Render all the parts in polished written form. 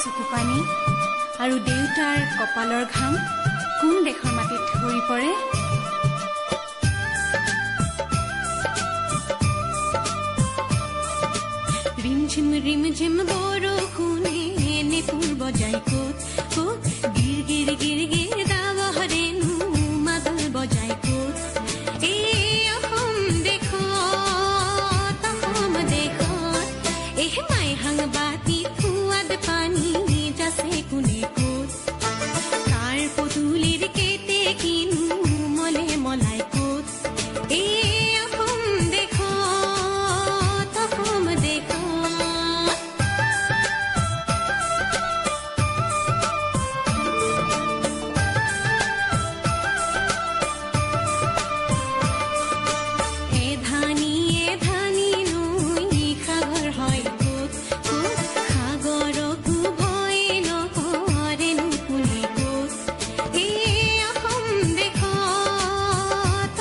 চকু পানী আৰু দেউতাৰ কপালৰ ঘাম কোন দেশৰ মাটিত সৰি পৰে। ৰিমঝিম ৰিমঝিম বৰষুণে নেপুৰ বজাই ক'ত ক'ত গিৰ গিৰ গিৰ গিৰ দাৱহৰেনো মাদল বজাই ক'ত। এই অসম দেশত মাই হাংবাতি সোৱাদ পানী যাছে কোনে ক'ত। তাৰ পদূলিৰ কেতে কিনো মলে মলাই ক'ত। এই অসম দেশত এধানি এধানি নৈ সাগৰ হয় ক'ত ক'ত। সাগৰকো ভয় নকৰেনো কোনে ক'ত। এই অসম দেশত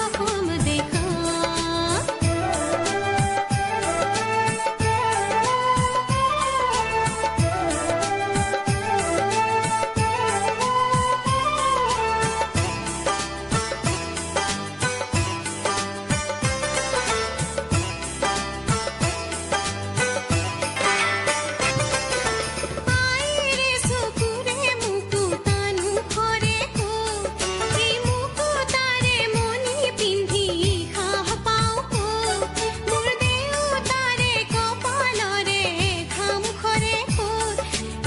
আইৰে চকুৰে মুকুতানো কৰে ক'ত। এই মুকুতাৰে মণি পিন্ধি সাহ পাওঁ ক'ত। মোৰ দেউতাৰে কপালৰে ঘাম সৰে ক'ত।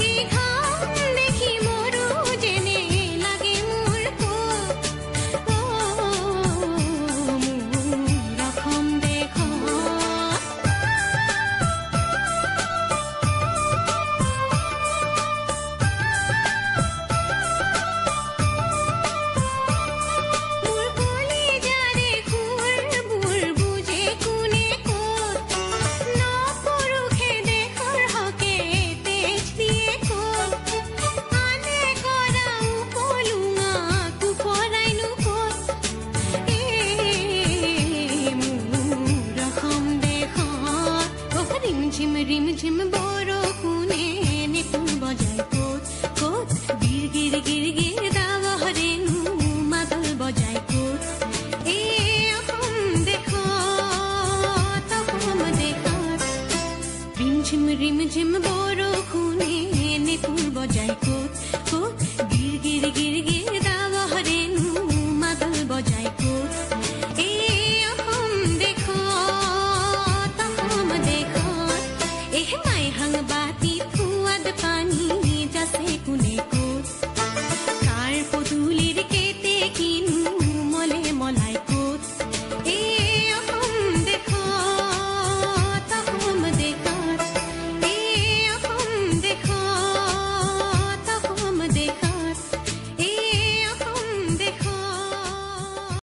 এই ঘাম দেখি মৰো যেনে লাগে মোৰ ক'ত। মোৰ অসম দেশত মোৰ কলিজাৰে সুৰবোৰ বুজে কোনে ক'ত। নপুৰুষে দেশৰ হকে তেজ দিয়ে ক'ত। আনে কৰা উপলুঙাকো পৰাইনো ক'ত। এই মোৰ অসম দেশত ৰিমঝিম ৰিমঝিম বৰষুণে নেপুৰ বজাই ক'ত ক'ত গিৰ গিৰ গিৰ গিৰ দাৱহৰেনো মাদল বজাই ক'ত। এই অসম দেশত ৰিমঝিম ৰিমঝিম বৰষুণে নেপুৰ বজাই ক'ত ক'ত